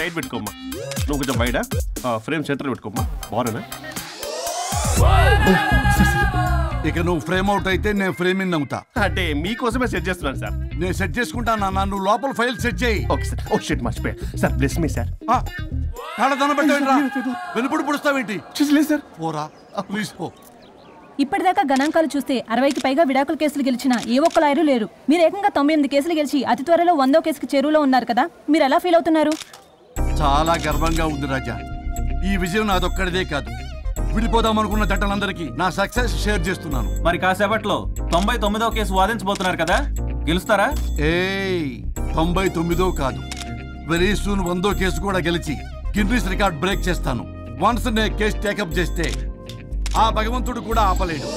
Side పెట్టుకోమ్మా. నువ్వు కొంచెం బయట ఫ్రేమ్ సెంటర్ పెట్టుకోమ్మా. బాగున్నా? ఇక నువ్వు ఫ్రేమ్ అవుట్ అయితే నేను ఫ్రేమ్ ఇన్ అవుతా. అంటే మీకోసమే సెట్ చేస్తున్నాను సార్. నేను సెట్ చేసుకుంటాను. నువ్వు లోపల ఫైల్ సెట్ చేయి. Okay sir. ఓ షిట్ మర్చిపోయా సార్. Bless me sir. వెనుపుడు పుడుస్తావేంటి? చూసలేదు సార్. పోరా ప్లీజ్ పో. ఇప్పటిదాకా గణాంకాలు చూస్తే 60కి పైగా విడాకుల కేసులు గెలిచిన ఏ ఒక్క లాయరు లేరు. మీరు ఏకంగా 98 కేసులు గెలిచి అతి త్వరలో 100వ కేసుకి చెరువులో ఉన్నారు కదా, మీరు ఎలా ఫీల్ అవుతున్నారు? చాలా గర్వంగా ఉంది రాజా. ఈ విజయం నాదొక్కడిదే కాదు, విడిపోదాం అనుకున్న జంటలందరికీ నా సక్సెస్ షేర్ చేస్తున్నాను. మరి కాసేపట్లో 99వ కేసు వాదించబోతున్నారు కదా, గెలుస్తారా? 99 కాదు, వెరీ సూన్ 100వ కేసు కూడా గెలిచి గిన్నిస్ రికార్డ్ బ్రేక్ చేస్తాను. వన్స్ నే కేసు టేకప్ చేస్తే ఆ భగవంతుడు కూడా ఆపలేడు.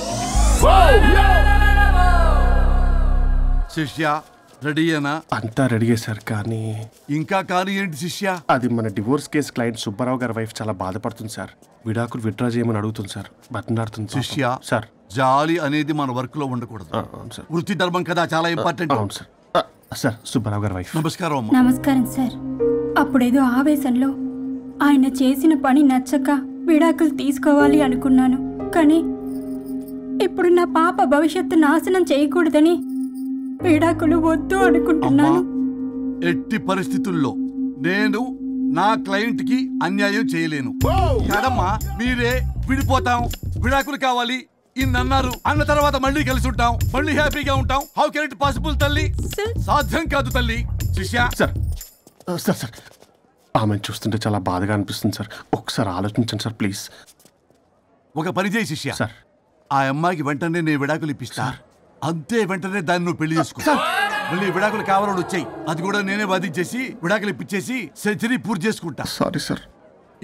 శిష్య రెడీయేనా? అంతా రెడీ సార్. కానీ ఇంకా కానీ ఏంటి శిష్య? అది మన డివోర్స్ కేసు క్లయింట్ సుబ్బారావు గారి వైఫ్ చాలా బాధపడుతుంది సార్. విడాకులు విత్డ్రా చేయమని అడుగుతుంది సార్. బతినాడుతుంది శిష్య. సార్ జాలి అనేది మన వర్క్ లో ఉండకూడదు. వృత్తి ధర్మం కదా, చాలా ఇంపార్టెంట్. అవును సార్. సార్ సుబ్బారావు గారి వైఫ్. నమస్కారం. నమస్కారం సార్. అప్పుడేదో ఆవేశంలో ఆయన చేసిన పని నచ్చక విడాకులు తీసుకోవాలి అనుకున్నాను. కానీ ఇప్పుడు నా పాప భవిష్యత్తు నాశనం చేయకూడదని విడాకులు వద్దు అనుకుంటున్నాను. ఎట్టి పరిస్థితుల్లో నేను నా క్లయింట్ కి అన్యాయం చేయలేను కదమ్మా. మీరే విడిపోతాం, విడాకులు కావాలి ఇన్నన్నారు అన్న తర్వాత మళ్ళీ కలిసి ఉంటాం, మళ్ళీ హ్యాపీగా ఉంటాం. హౌ కెన్ ఇట్ పాసిబుల్ తల్లి? సాధ్యం కాదు తల్లి. శిష్య సార్ సార్ సార్ ఆమెను చూస్తుంటే చాలా బాధగా అనిపిస్తుంది సార్. ఒకసారి ఆలోచించండి సార్ ప్లీజ్. ఒక పని చేయి శిష్య. సార్ ఆ అమ్మాయికి వెంటనే నేను విడాకులు ఇప్పిస్తా. అంతే, వెంటనే దాన్ని నువ్వు పెళ్లి చేసుకో. మళ్ళీ విడాకులు కావాలని వచ్చాయి, అది కూడా నేనే వాదించేసి విడాకులు ఇప్పించేసి సెంచరీ పూర్తి చేసుకుంటా. Sorry sir.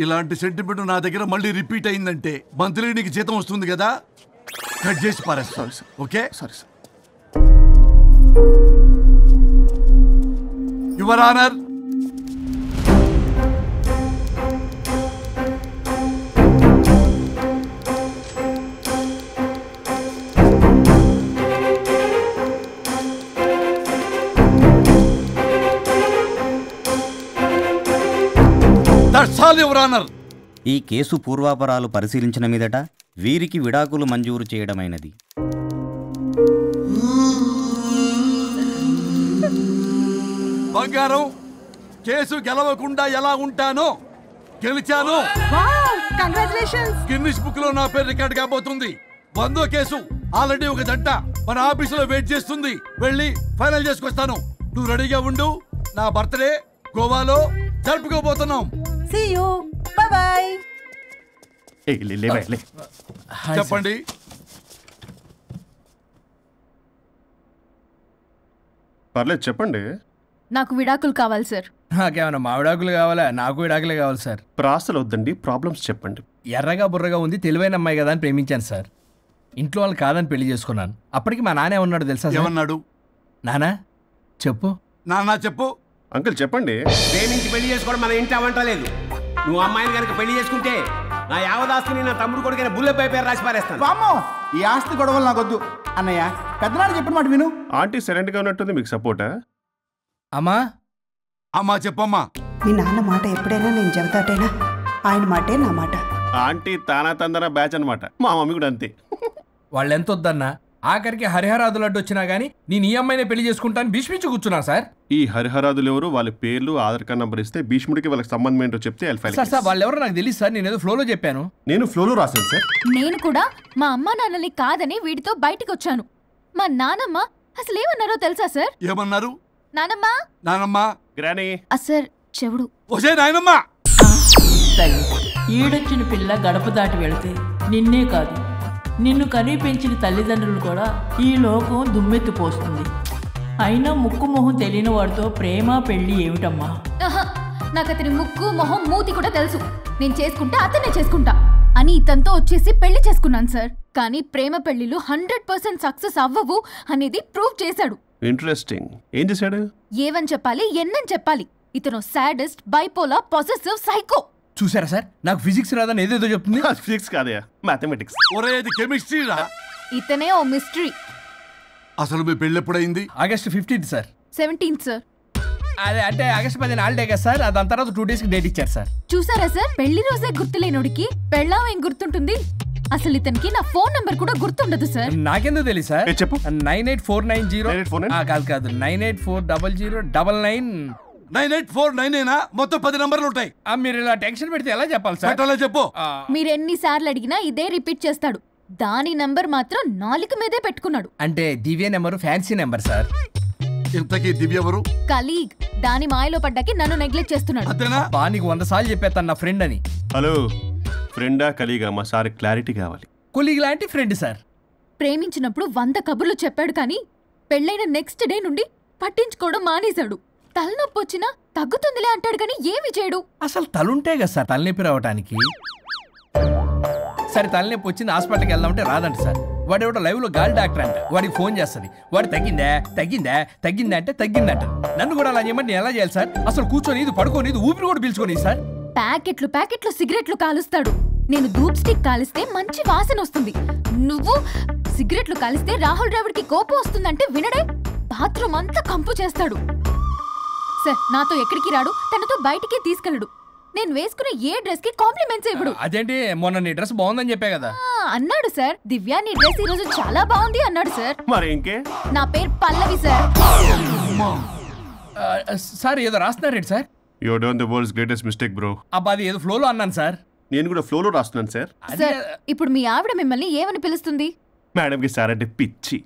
ఇలాంటి సెంటిమెంట్ నా దగ్గర మళ్ళీ రిపీట్ అయిందంటే మంత్లీ నీకు జీతం వస్తుంది కదా, కట్ చేసి పారేస్తా. Sorry sir. Okay sorry sir. Your honour, ఈ కేసు పూర్వాపరాలు పరిశీలించిన మీదట వీరికి విడాకులు మంజూరు చేయడమైనది. బంగారం, కేసు గెలవకుండా ఎలా ఉంటానో గెలిచాను. గిన్నిస్ బుక్ లో నా పేరు రికార్డ్ కాబోతుంది. 100వ కేసు ఆల్రెడీ ఒక జంట మన ఆఫీసులో వెయిట్ చేస్తుంది. వెళ్ళి ఫైనల్ చేసుకొస్తాను. నువ్వు రెడీగా ఉండు. నా బర్త్డే గోవాలో జరుపుకోబోతున్నాం. చెప్పండి. పర్లేదు చెప్పండి. నాకు విడాకులు కావాలి సార్. నాకేమన్నా మా విడాకులు కావాలా? నాకు విడాకులే కావాలి సార్. ప్రాసలు వద్దండి, ప్రాబ్లమ్స్ చెప్పండి. ఎర్రగా బుర్రగా ఉంది, తెలివైన అమ్మాయి కదా అని ప్రేమించాను సార్. ఇంట్లో వాళ్ళు కాదని పెళ్లి చేసుకున్నాను. అప్పటికి మా నాన్న ఏమన్నాడు తెలుసా? ఏమన్నాడు? నానా చెప్పు. నాన్న చెప్పు. అంకుల్ చెప్పండి. ప్రేమించి పెళ్లి చేసుకోవడం మన ఇంటి అవంటలేదు. నువ్వు అమ్మాయిని కనుక పెళ్లి చేసుకుంటే నా యావదాస్తిని నా తమ్ముడు కొడుకైన బుల్లెపై పేరు రాసి పారేస్తాను. వామ్మో, ఈ ఆస్తి గొడవలు నాకొద్దు. అన్నయ్య, పెద్దనాడు చెప్పిన మాట విను. ఆంటీ సైలెంట్ గా ఉన్నట్టుంది, మీకు సపోర్టా? అమ్మా అమ్మా చెప్పమ్మా. మీ నాన్న మాట ఎప్పుడైనా నేను చెబుతాటేనా? ఆయన మాటే నా మాట. ఆంటీ తానా తందన బ్యాచ్ అనమాట. మా మమ్మీ కూడా అంతే. వాళ్ళు ఎంత వద్దన్నా ఆఖరికి హరిహరాదులు అడ్డు వచ్చినా గానీ నేను ఈ అమ్మాయినే పెళ్లి చేసుకుంటాను భీష్మించి కూర్చున్నా సార్. ఈ హరిహరాదులు ఎవరు, వాళ్ళ పేర్లు ఆధార్ కార్డ్ నంబర్ ఇస్తే భీష్ముడికి వాళ్ళకి సంబంధం ఏంటో చెప్తే సార్ వాళ్ళు ఎవరో నాకు తెలియదు సార్. నేను ఏదో ఫ్లోలో చెప్పాను. నేను ఫ్లోలో రాశాను సార్. నేను కూడా మా అమ్మ నాన్నని కాదని వీడితో బయటికి వచ్చాను. మా నానమ్మ అసలు ఏమన్నారో తెలుసా సార్? ఏమన్నారు? నానమ్మ నానమ్మ గ్రానీ సార్ చెవుడు. ఒసే నాయనమ్మ, ఈడొచ్చిన పిల్ల గడప దాటి వెళితే నిన్నే కాదు నిన్ను కనీ పెంచిన తల్లిదండ్రులు కూడా ఈ లోకం దుమ్మెత్తిపోస్తుంది. అయినా ముక్కు మొహం తెలియని వాడితో ప్రేమ పెళ్లి ఏమిటమ్మా? నాకు అతని ముక్కు మొహం మూతి కూడా తెలుసు. నేను చేసుకుంటా అతనే చేసుకుంటా అని ఇతనితో వచ్చేసి పెళ్లి చేసుకున్నాను సార్. కానీ ప్రేమ పెళ్లిలు 100% సక్సెస్ అవ్వవు అనేది ప్రూవ్ చేశాడు. ఇంట్రెస్టింగ్. ఏం చేశాడు? ఏవని చెప్పాలి, ఎన్నని చెప్పాలి. ఇతను సాడెస్ట్, బైపోలార్, పొసెసివ్, సైకో. చూసారా సార్, నాకు ఫిజిక్స్ రాదని ఏదేదో చెప్తుంది. ఫిజిక్స్ కాదయా, మ్యాథమెటిక్స్. ఒరేది కెమిస్ట్రీ రా. ఇతనే ఓ మిస్టరీ. అసలు మీ పెళ్ళి ఎప్పుడైంది? August 15th sir. 17th sir. అదే అంటే ఆగస్టు 10 హాలిడే కదా సార్, దాని తర్వాత 2 days డేట్ ఇచ్చారు సార్. చూసారా సార్, పెళ్లి రోజే గుర్తులేనోడికి పెళ్ళాం ఏం గుర్తుంటుంది? అసలు ఇతనికి నా ఫోన్ నంబర్ కూడా గుర్తుండదు సార్. నాకెందుకు తెలియదు సార్? చెప్పు. 98490 కాదు 9840099. 98499 మొత్తం 10 నంబర్లు ఉంటాయి. మీరు ఇలా టెన్షన్ పెడితే ఎలా చెప్పాలి సార్? చెప్పు. మీరు ఎన్నిసార్లు అడిగినా ఇదే రిపీట్ చేస్తాడు. దాని నంబర్ మాత్రం 4 మీదే పెట్టుకున్నాడు. అంటే దివ్య నెంబర్ ఫ్యాన్సీ నెంబర్ సార్. ఇంతకీ దివ్య ఎవరు? కలీగ్. దాని మాయలో పడ్డాకి నన్ను నెగ్లెక్ట్ చేస్తున్నాడు. అంతేనా? నీకు 100 సార్లు చెప్పేస్తాను నా ఫ్రెండ్ అని. హలో, ఫ్రెండా కలీగా? మా సార్ క్లారిటీ కావాలి. కొలీగ్ లాంటి ఫ్రెండ్ సార్. ప్రేమించినప్పుడు 100 కబుర్లు చెప్పాడు కానీ పెళ్ళైన నెక్స్ట్ డే నుండి పట్టించుకోవడం మానేశాడు. తలనొప్పి వచ్చినా తగ్గుతుందిలే అంటాడు కానీ ఏమి చేయడు. అసలు తలుంటే కదా సార్ తలనొప్పి రావటానికి. సరే తలనొప్పి వచ్చింది హాస్పిటల్కి వెళ్దామంటే రాదంట సార్. వాడు ఎవడో లైవ్ లో గాలి డాక్టర్ అంట, వాడికి ఫోన్ చేస్తుంది. వాడు తగ్గిందా అంటే తగ్గిందంట. నన్ను కూడా అలా చేయమంటే నేను ఎలా చేయాలి సార్? అసలు కూర్చొని ఇది పడుకోని ఇది ఊపిరి కూడా పీల్చుకొని సార్. ప్యాకెట్లు సిగరెట్లు కాలుస్తాడు. నేను ధూప్ స్టిక్ కాలిస్తే మంచి వాసన వస్తుంది. నువ్వు సిగరెట్లు కాలిస్తే రాహుల్ ద్రావిడ్ కి కోపం వస్తుందంటే వినడే. బాత్రూమ్ అంతా కంపు చేస్తాడు. సార్ నాతో ఎక్కడికి రాడు, తనతో బయటికి తీసుకెళ్ళడు. నేను వేసుకునే ఏ డ్రెస్ కి కాంప్లిమెంట్స్ ఇవ్వడు. అదేంటి మొన్న నీ డ్రెస్ బాగుందని చెప్పా కదా. అన్నాడు సార్. దివ్య నీ డ్రెస్ ఈ రోజు చాలా బాగుంది అన్నాడు సార్. మరి ఇంకే? నా పేరు పల్లవి సార్. సార్ ఏదో రాస్తున్నారేంటి sir? You done the world's greatest mistake bro. అబ్బా అది ఏదో ఫ్లోలో అన్నాను సార్. నేను కూడా ఫ్లోలో రాస్తున్నాను సార్. సార్ ఇప్పుడు మీ ఆవిడ మిమ్మల్ని ఏమని పిలుస్తుంది? మేడంకి సార్ అంటే పిచ్చి.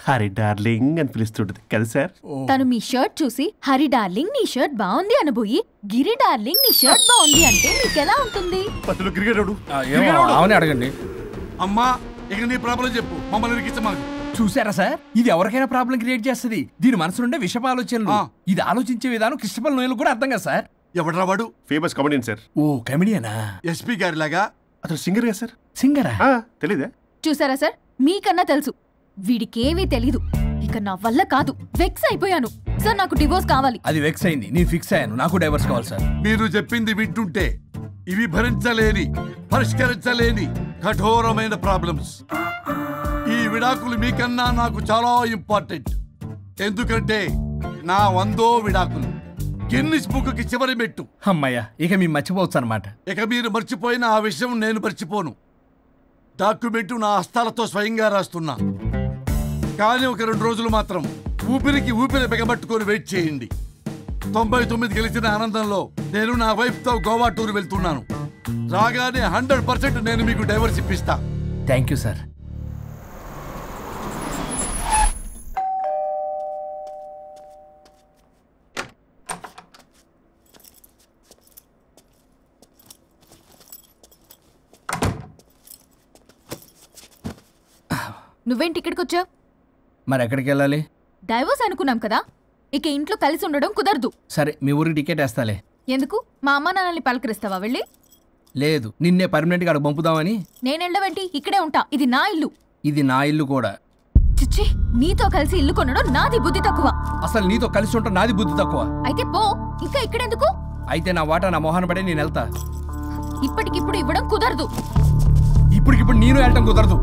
హరి డార్లింగ్ అని పిలుస్తుంటది కదా సార్. తను మీ షర్ట్ చూసి హరి డార్లింగ్ నీ షర్ట్ బాగుంది అనబోయి గిరి డార్లింగ్ నీ షర్ట్ బాగుంది అంటే మీకు ఎలా ఉంటుంది? అవునే అడగండి. అమ్మా ఇక నీ ప్రాబ్లం చెప్పు, మమ్మల్ని ఇరికించమాకు. చూసారా సార్, ఇది ఎవరికైనా ప్రాబ్లం క్రియేట్ చేస్తుంది. దీని మనసు నుండే విషప ఆలోచనలు. ఇది ఆలోచించే విధానం కృష్ణపల్ నోయలు కూడా అర్థం కదా సార్. ఎవడ్రా వాడు? Famous comedian sir. ఓ కమెడియనా? ఎస్పీ గారి లాగా. అతను సింగర్ గా సార్. సింగరా? తెలీదా? చూసారా సార్, మీకన్నా తెలుసు. వీడికేమీ తెలీదు. ఇక నా వల్ల కాదు, వెక్స్ అయిపోయాను సార్. నాకు డివోర్స్ కావాలి. అది వెక్స్ అయింది, నేను ఫిక్స్ అయ్యాను. నాకు డైవర్స్ కావాలి సార్. మీరు చెప్పింది వింటుంటే ఇవి భరించలేని పరిష్కరించలేని కఠోరమైన ప్రాబ్లమ్స్. ఈ విడాకులు మీకన్నా నాకు చాలా ఇంపార్టెంట్. ఎందుకంటే నా 100వ విడాకులు గిన్నిస్ బుక్కి చివరి మెట్టు. అమ్మయ్యా, ఇక మేము మర్చిపోవచ్చు అనమాట. ఇక మీరు మర్చిపోయిన ఆ విషయం నేను మర్చిపోను. డాక్యుమెంటు నా హస్తాలతో స్వయంగా రాస్తున్నా. కానీ ఒక 2 రోజులు మాత్రం ఊపిరికి ఊపిరి బిగబట్టుకొని వెయిట్ చేయండి. 99 గెలిచిన ఆనందంలో నేను నా వైఫ్తో గోవా టూర్ వెళ్తున్నాను. రాగానే 100% నేను మీకు డైవర్స్ ఇప్పిస్తా. Thank you sir. నువ్వేంటి ఇక్కడికి వచ్చావు? మరి ఎక్కడికి వెళ్ళాలి? డైవోర్స్ అనుకున్నాం కదా, ఇక ఇంట్లో కలిసి ఉండడం కుదరదు. సరే మీ ఊరికి టికెట్ వేస్తాలే. ఎందుకు? మా అమ్మ నాన్నల్ని పలకరిస్తావా వెళ్ళి? లేదు, నిన్నే పర్మనెంట్ గా అక్కడ పంపుదామని. నేనెళ్ళవేంటి? ఇక్కడే ఉంటా. ఇది నా ఇల్లు. ఇది నా ఇల్లు కూడా. చిచ్చి, నీతో కలిసి ఇల్లు కొనడం నాది బుద్ధి తక్కువ. అసలు నీతో కలిసి ఉంటా నాది బుద్ధి తక్కువ. అయితే పో, ఇంకా ఇక్కడెందుకు? అయితే నా వాటా నా మొహాన పడే నేను వెళ్తా. ఇప్పటికిప్పుడు ఇవ్వడం కుదరదు. ఇప్పటికిప్పుడు నేను వెళ్ళటం కుదరదు.